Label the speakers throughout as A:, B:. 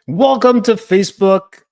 A: Welcome to Facebook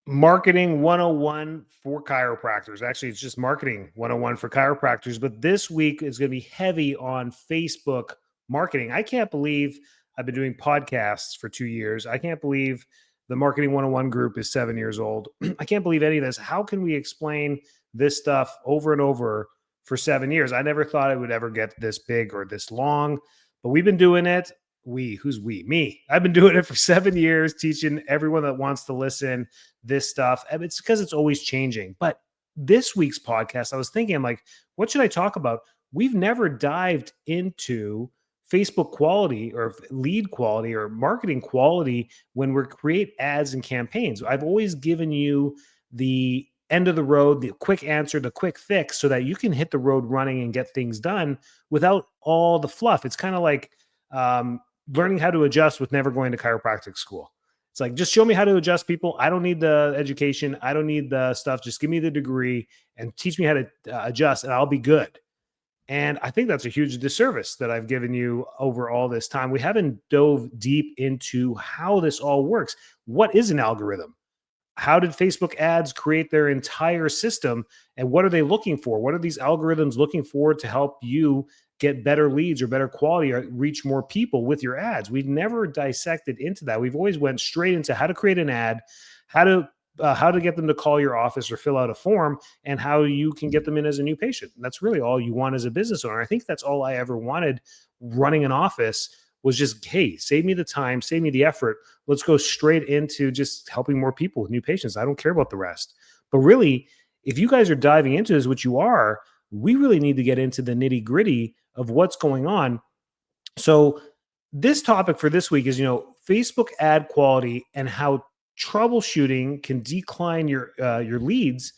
A: Marketing 101 for chiropractors. Actually, it's just Marketing 101 for chiropractors, but this week is going to be heavy on Facebook marketing. I can't believe I've been doing podcasts for 2 years. I can't believe the Marketing 101 group is 7 years old. I can't believe any of this. How can we explain this stuff over and over for 7 years? I never thought it would ever get this big or this long, but we've been doing it. Who's we? Me. I've been doing it for 7 years, teaching everyone that wants to listen this stuff. And it's because it's always changing. But this week's podcast, I was thinking, I'm like, what should I talk about? We've never dived into Facebook quality or lead quality or marketing quality when we create ads and campaigns. I've always given you the end of the road, the quick answer, the quick fix, so that you can hit the road running and get things done without all the fluff. It's kind of like, learning how to adjust with never going to chiropractic school. It's like, just show me how to adjust people. I don't need the education. I don't need the stuff. Just give me the degree and teach me how to adjust, and I'll be good. And I think that's a huge disservice that I've given you over all this time. We haven't dove deep into how this all works. What is an algorithm? How did Facebook ads create their entire system? And what are they looking for? What are these algorithms looking for to help you get better leads or better quality or reach more people with your ads? We've never dissected into that. We've always went straight into how to create an ad, how to get them to call your office or fill out a form, and how you can get them in as a new patient. And that's really all you want as a business owner. I think that's all I ever wanted running an office, was just, hey, save me the time, save me the effort. Let's go straight into just helping more people with new patients. I don't care about the rest. But really, if you guys are diving into this, which you are, we really need to get into the nitty gritty of what's going on. So this topic for this week is, Facebook ad quality and how troubleshooting can decline your leads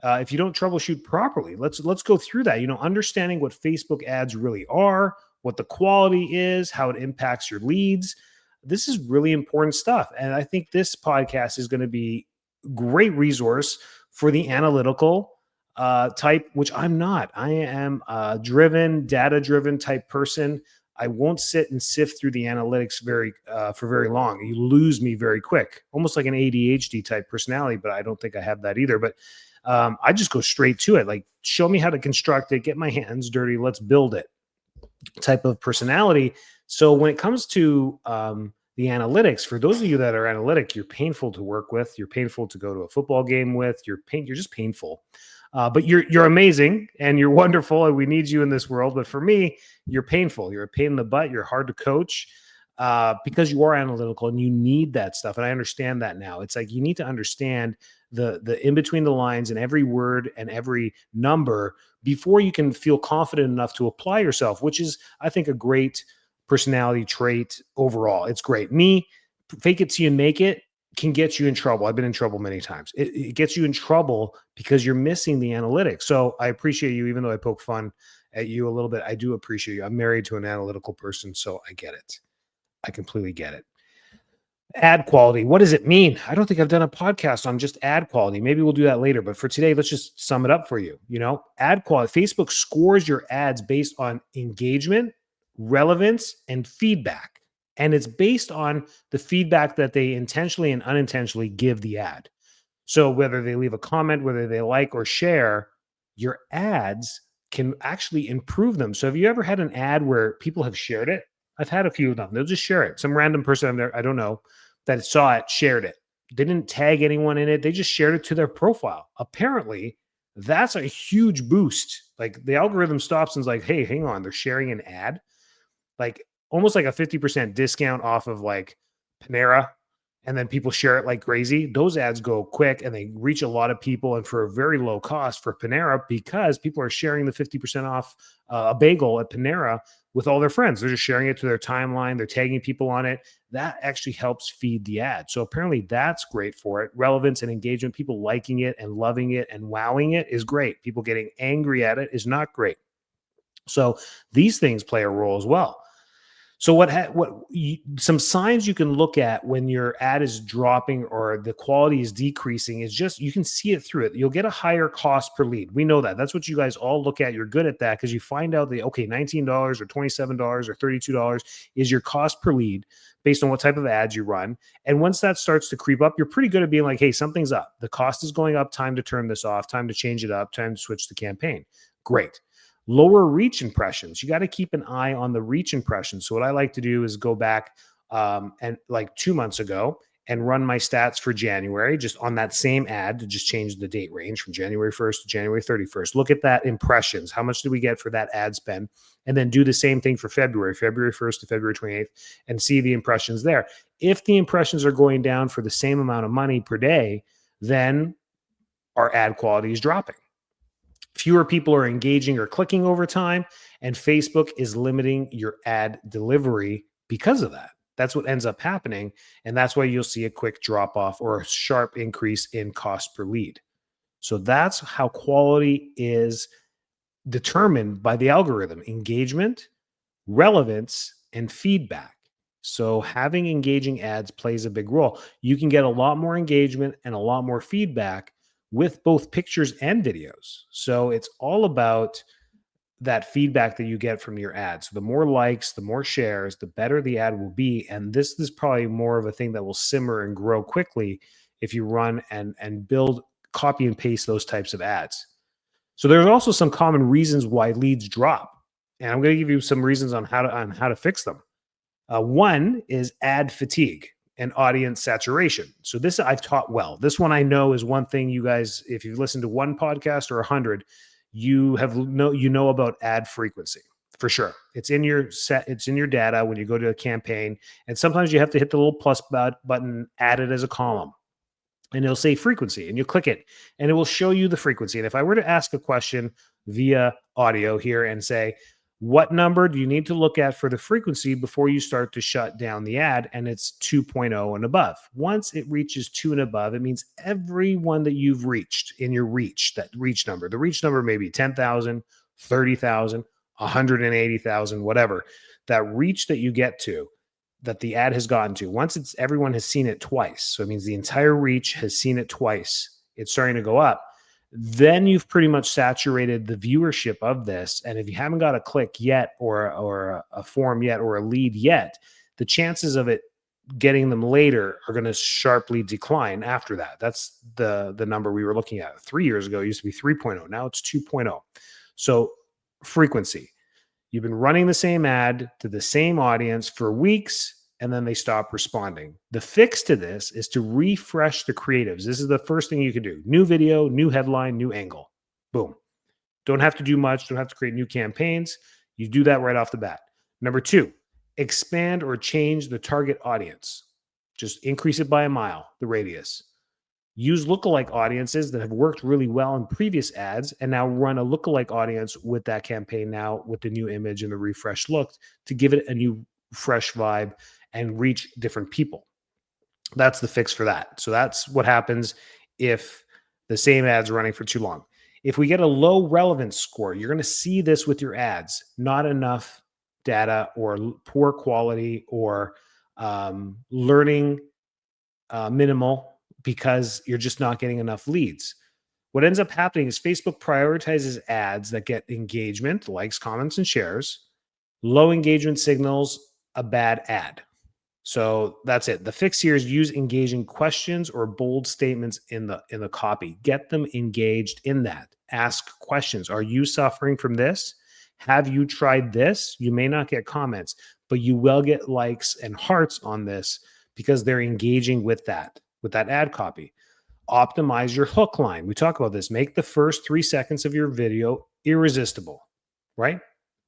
A: if you don't troubleshoot properly. Let's go through that. Understanding what Facebook ads really are, what the quality is, how it impacts your leads. This is really important stuff, and I think this podcast is going to be a great resource for the analytical type, which I'm not. I am a driven, data-driven type person. I won't sit and sift through the analytics for very long. You lose me very quick, almost like an ADHD type personality, but I don't think I have that either. But I just go straight to it. Like, show me how to construct it, get my hands dirty, let's build it type of personality. So when it comes to the analytics, for those of you that are analytic, you're painful to work with. You're painful to go to a football game with. You're just painful. But you're amazing and you're wonderful, and we need you in this world. But for me, you're painful. You're a pain in the butt. You're hard to coach because you are analytical and you need that stuff. And I understand that now. It's like you need to understand the in between the lines and every word and every number before you can feel confident enough to apply yourself, which is, I think, a great personality trait overall. It's great. Me, fake it till you make it can get you in trouble. I've been in trouble many times. It gets you in trouble because you're missing the analytics. So I appreciate you, even though I poke fun at you a little bit. I do appreciate you. I'm married to an analytical person, so I get it. I completely get it. Ad quality. What does it mean? I don't think I've done a podcast on just ad quality. Maybe we'll do that later. But for today, let's just sum it up for you. Ad quality. Facebook scores your ads based on engagement, relevance, and feedback. And it's based on the feedback that they intentionally and unintentionally give the ad. So whether they leave a comment, whether they like or share, your ads can actually improve them. So have you ever had an ad where people have shared it? I've had a few of them. They'll just share it. Some random person I don't know that saw it shared it. They didn't tag anyone in it. They just shared it to their profile. Apparently, that's a huge boost. Like, the algorithm stops and is like, hey, hang on, they're sharing an ad. Like, almost like a 50% discount off of like Panera, and then people share it like crazy. Those ads go quick and they reach a lot of people, and for a very low cost for Panera, because people are sharing the 50% off a bagel at Panera with all their friends. They're just sharing it to their timeline. They're tagging people on it. That actually helps feed the ad. So apparently that's great for it. Relevance and engagement, people liking it and loving it and wowing it is great. People getting angry at it is not great. So these things play a role as well. So some signs you can look at when your ad is dropping or the quality is decreasing is just, you can see it through it. You'll get a higher cost per lead. We know that. That's what you guys all look at. You're good at that because you find out that, okay, $19 or $27 or $32 is your cost per lead. based on what type of ads you run. And once that starts to creep up, you're pretty good at being like, hey, something's up. The cost is going up. Time to turn this off. Time to change it up. Time to switch the campaign. Great. Lower reach impressions. You got to keep an eye on the reach impressions. So what I like to do is go back and like 2 months ago and run my stats for January just on that same ad to just change the date range from January 1st to January 31st. Look at that impressions. How much did we get for that ad spend? And then do the same thing for February 1st to February 28th, and see the impressions there. If the impressions are going down for the same amount of money per day, then our ad quality is dropping. Fewer people are engaging or clicking over time, and Facebook is limiting your ad delivery because of that. That's what ends up happening, and that's why you'll see a quick drop off or a sharp increase in cost per lead. So that's how quality is determined by the algorithm: engagement, relevance, and feedback. So having engaging ads plays a big role. You can get a lot more engagement and a lot more feedback with both pictures and videos. So it's all about that feedback that you get from your ads. So the more likes, the more shares, the better the ad will be. And this is probably more of a thing that will simmer and grow quickly if you run and build, copy and paste those types of ads. So there's also some common reasons why leads drop, and I'm going to give you some reasons on how to fix them. One is ad fatigue and audience saturation. So this I've taught well. This one I know is one thing you guys, if you've listened to one podcast or 100, you know about ad frequency for sure. It's in your set. It's in your data when you go to a campaign, and sometimes you have to hit the little plus button, add it as a column, and it'll say frequency, and you'll click it and it will show you the frequency. And if I were to ask a question via audio here and say, what number do you need to look at for the frequency before you start to shut down the ad? And it's 2.0 and above. Once it reaches 2 and above, it means everyone that you've reached in your reach, that reach number, the reach number may be 10,000, 30,000, 180,000, whatever, that reach that you get to, that the ad has gotten to, once everyone has seen it twice, so it means the entire reach has seen it twice, it's starting to go up, then you've pretty much saturated the viewership of this. And if you haven't got a click yet or a form yet or a lead yet, the chances of it getting them later are going to sharply decline after that. That's the number we were looking at 3 years ago. It used to be 3.0. Now it's 2.0. So frequency. You've been running the same ad to the same audience for weeks, and then they stop responding. The fix to this is to refresh the creatives. This is the first thing you can do. New video, new headline, new angle. Boom. Don't have to do much. Don't have to create new campaigns. You do that right off the bat. Number 2, expand or change the target audience. Just increase it by a mile, the radius. Use lookalike audiences that have worked really well in previous ads, and now run a lookalike audience with that campaign now with the new image and the refreshed look to give it a new fresh vibe and reach different people. That's the fix for that. So that's what happens if the same ad's running for too long. If we get a low relevance score, you're going to see this with your ads. Not enough data, or poor quality, or learning minimal, because you're just not getting enough leads. What ends up happening is Facebook prioritizes ads that get engagement, likes, comments, and shares. Low engagement signals a bad ad. So that's it. The fix here is use engaging questions or bold statements in the copy. Get them engaged in that. Ask questions. Are you suffering from this? Have you tried this? You may not get comments, but you will get likes and hearts on this because they're engaging with that ad copy. Optimize your hook line. We talk about this. Make the first 3 seconds of your video irresistible, right?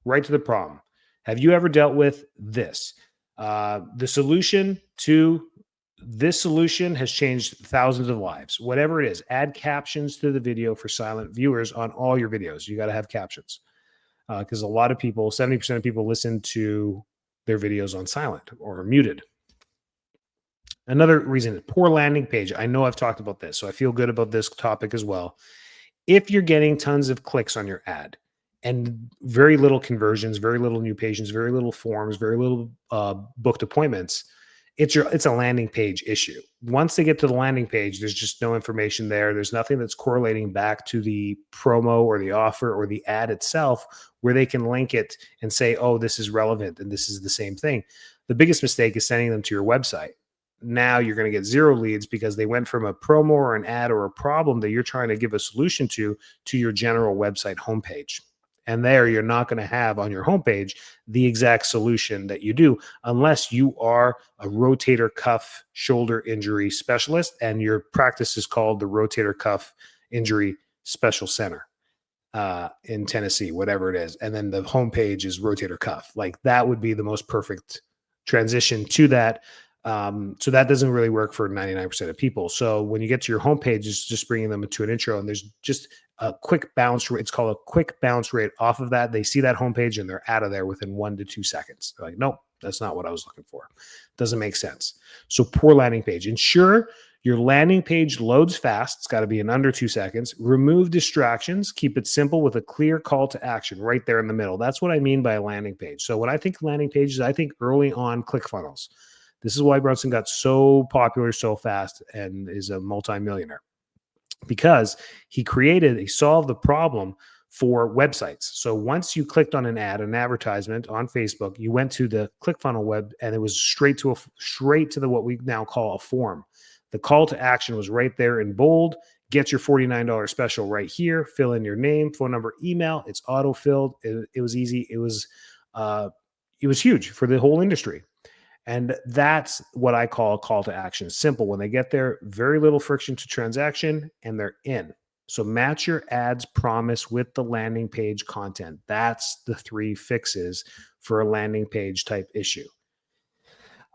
A: Right to the problem. Have you ever dealt with this? The solution to this solution has changed thousands of lives. Whatever it is, add captions to the video for silent viewers on all your videos. You got to have captions because a lot of people, 70% of people listen to their videos on silent or muted. Another reason is poor landing page. I know I've talked about this, so I feel good about this topic as well. If you're getting tons of clicks on your ad and very little conversions, very little new patients, very little forms, very little booked appointments, it's a landing page issue. Once they get to the landing page, there's just no information there. There's nothing that's correlating back to the promo or the offer or the ad itself where they can link it and say, oh, this is relevant and this is the same thing. The biggest mistake is sending them to your website. Now you're going to get 0 leads because they went from a promo or an ad or a problem that you're trying to give a solution to your general website homepage. And there you're not going to have on your homepage the exact solution that you do unless you are a rotator cuff shoulder injury specialist and your practice is called the Rotator Cuff Injury Special Center in Tennessee, whatever it is. And then the homepage is rotator cuff. Like that would be the most perfect transition to that. So that doesn't really work for 99% of people. So when you get to your homepage, it's just bringing them to an intro and there's just a quick bounce rate. It's called a quick bounce rate off of that. They see that homepage and they're out of there within 1 to 2 seconds. They're like, nope, that's not what I was looking for. Doesn't make sense. So poor landing page. Ensure your landing page loads fast. It's got to be in under 2 seconds. Remove distractions. Keep it simple with a clear call to action right there in the middle. That's what I mean by a landing page. So when I think landing pages, I think early on ClickFunnels. This is why Brunson got so popular so fast and is a multimillionaire, because he solved the problem for websites. So once you clicked on an ad, an advertisement on Facebook, you went to the ClickFunnels web and it was straight to what we now call a form. The call to action was right there in bold. Get your $49 special right here. Fill in your name, phone number, email. It's auto-filled. It was easy. It was huge for the whole industry. And that's what I call a call to action. Simple. When they get there, very little friction to transaction and they're in. So match your ads promise with the landing page content. That's the 3 fixes for a landing page type issue.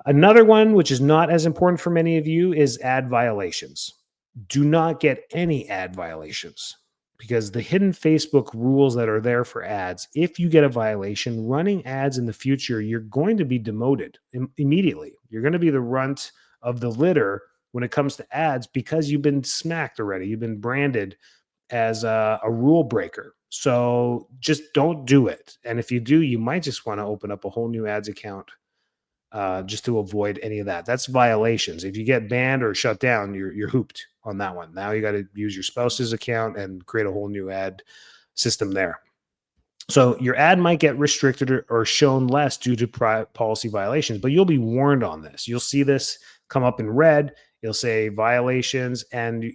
A: Another one, which is not as important for many of you, is ad violations. Do not get any ad violations, because the hidden Facebook rules that are there for ads, if you get a violation, running ads in the future, you're going to be demoted immediately. You're going to be the runt of the litter when it comes to ads because you've been smacked already. You've been branded as a rule breaker. So just don't do it. And if you do, you might just want to open up a whole new ads account just to avoid any of that. That's violations. If you get banned or shut down, you're hooped on that one. Now you got to use your spouse's account and create a whole new ad system there. So your ad might get restricted or shown less due to policy violations, but you'll be warned on this. You'll see this come up in red. You'll say violations, and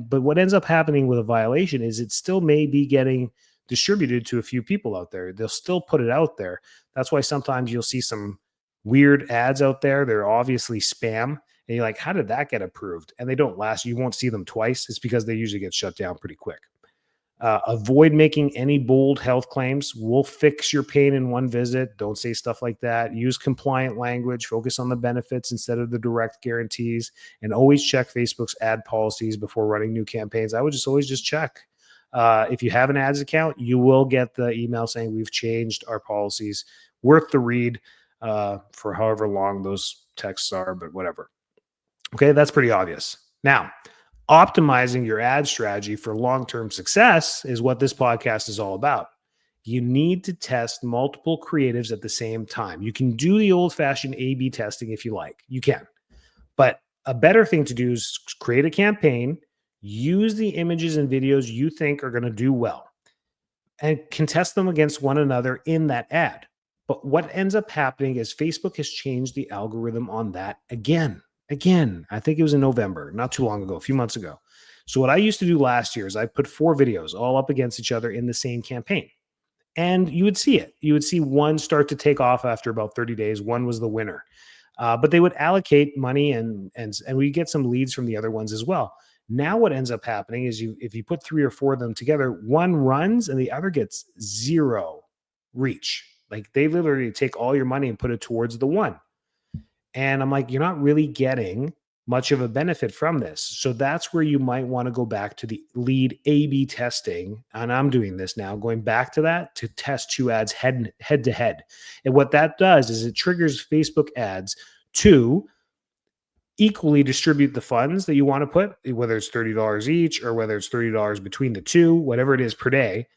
A: but what ends up happening with a violation is it still may be getting distributed to a few people out there. They'll still put it out there. That's why sometimes you'll see some weird ads out there. They're obviously spam. And you're like, how did that get approved? And they don't last. You won't see them twice. It's because they usually get shut down pretty quick. Avoid making any bold health claims. We'll fix your pain in one visit. Don't say stuff like that. Use compliant language. Focus on the benefits instead of the direct guarantees. And always check Facebook's ad policies before running new campaigns. I would always just check. If you have an ads account, you will get the email saying we've changed our policies. Worth the read for however long those texts are, but whatever. Okay, that's pretty obvious. Now, optimizing your ad strategy for long-term success is what this podcast is all about. You need to test multiple creatives at the same time. You can do the old-fashioned A/B testing if you like. You can. But a better thing to do is create a campaign, use the images and videos you think are going to do well, and contest them against one another in that ad. But what ends up happening is Facebook has changed the algorithm on that again. I think it was in November, not too long ago, a few months ago. So what I used to do last year is I put 4 videos all up against each other in the same campaign. And you would see it. You would see one start to take off after about 30 days. One was the winner. But they would allocate money and we get some leads from the other ones as well. Now what ends up happening is if you put 3 or 4 of them together, one runs and the other gets 0 reach. Like they literally take all your money and put it towards the one. And I'm like, you're not really getting much of a benefit from this. So that's where you might want to go back to the lead A/B testing. And I'm doing this now, going back to that to test 2 ads head to head. And what that does is it triggers Facebook ads to equally distribute the funds that you want to put, whether it's $30 each or whether it's $30 between the 2, whatever it is per day,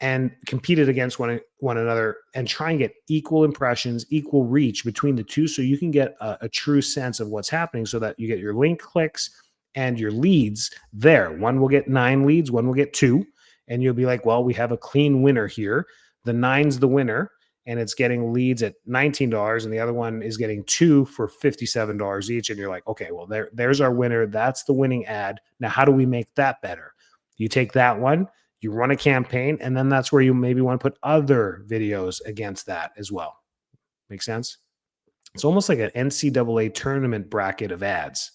A: and compete it against one another and try and get equal impressions, equal reach between the 2 so you can get a true sense of what's happening so that you get your link clicks and your leads there. One will get 9 leads, one will get 2, and you'll be like, well, we have a clean winner here. The 9's the winner, and it's getting leads at $19, and the other one is getting two for $57 each. And you're like, okay, well, there's our winner. That's the winning ad. Now, how do we make that better? You take that one, you run a campaign, and then that's where you maybe want to put other videos against that as well. Make sense? It's almost like an NCAA tournament bracket of ads.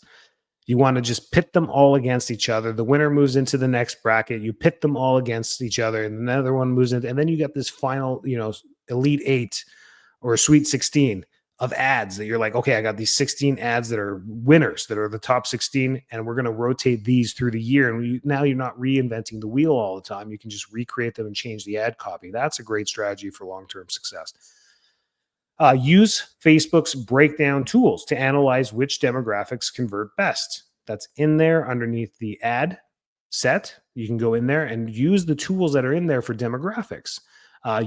A: You want to just pit them all against each other. The winner moves into the next bracket. You pit them all against each other, and another one moves in. And then you get this final, Elite Eight or Sweet 16 of ads that you're like, okay, I got these 16 ads that are winners, that are the top 16, and we're going to rotate these through the year. And now you're not reinventing the wheel all the time. You can just recreate them and change the ad copy. That's a great strategy for long-term success. Use Facebook's breakdown tools to analyze which demographics convert best. That's in there underneath the ad set. You can go in there and use the tools that are in there for demographics.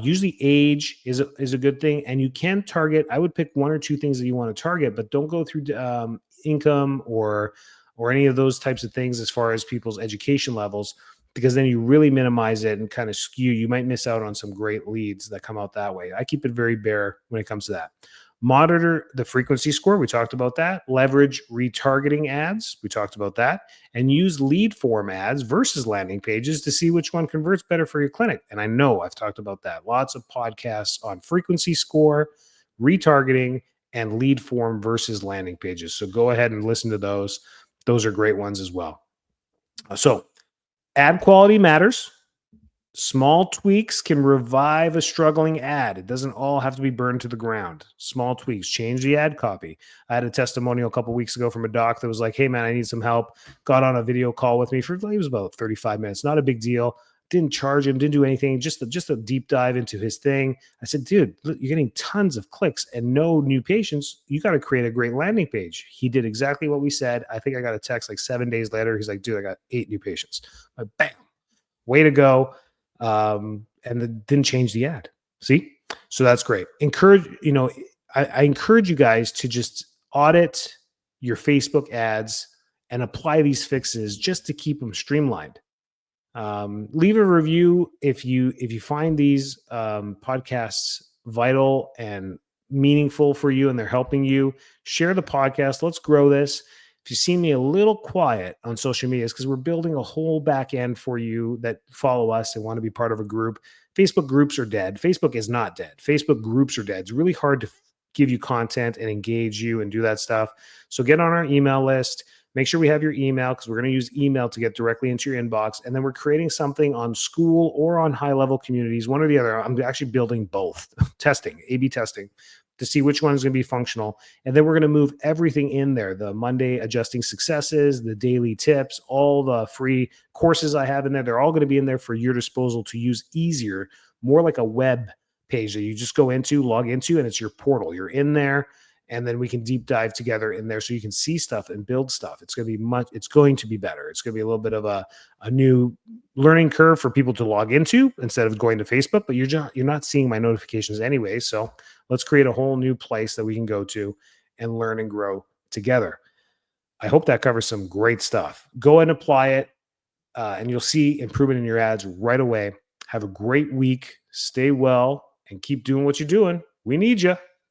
A: Usually age is a good thing, and you can target. I would pick one or two things that you want to target, but don't go through income or any of those types of things as far as people's education levels, because then you really minimize it and kind of skew. You might miss out on some great leads that come out that way. I keep it very bare when it comes to that. Monitor the frequency score. We talked about that. Leverage retargeting ads. We talked about that. And use lead form ads versus landing pages to see which one converts better for your clinic. And I know I've talked about that. Lots of podcasts on frequency score, retargeting, and lead form versus landing pages. So go ahead and listen to those. Those are great ones as well. So ad quality matters. Small tweaks can revive a struggling ad. It doesn't all have to be burned to the ground. Small tweaks, change the ad copy. I had a testimonial a couple of weeks ago from a doc that was like, hey man, I need some help. Got on a video call with me for, it was about 35 minutes. Not a big deal. Didn't charge him, didn't do anything. Just a deep dive into his thing. I said, dude, look, you're getting tons of clicks and no new patients. You got to create a great landing page. He did exactly what we said. I think I got a text like 7 days later. He's like, dude, I got 8 new patients. I'm like, bam, way to go. And it didn't change the ad. See? So that's great. I encourage you guys to just audit your Facebook ads and apply these fixes just to keep them streamlined. Leave a review if you find these podcasts vital and meaningful for you and they're helping you. Share the podcast. Let's grow this. If you see me a little quiet on social media, it's because we're building a whole back end for you that follow us and want to be part of a group. Facebook groups are dead. Facebook is not dead. Facebook groups are dead. It's really hard to give you content and engage you and do that stuff. So get on our email list. Make sure we have your email, because we're going to use email to get directly into your inbox. And then we're creating something on school or on high-level communities, one or the other. I'm actually building both, testing, A/B testing, to see which one is going to be functional. And then we're going to move everything in there, the Monday adjusting successes, the daily tips, all the free courses I have in there. They're all going to be in there for your disposal to use easier, more like a web page that you just go into, log into, and it's your portal. You're in there, and then we can deep dive together in there so you can see stuff and build stuff. It's going to be better. It's going to be a little bit of a new learning curve for people to log into instead of going to Facebook, but you're not seeing my notifications anyway. So let's create a whole new place that we can go to and learn and grow together. I hope that covers some great stuff. Go and apply it, and you'll see improvement in your ads right away. Have a great week. Stay well and keep doing what you're doing. We need you.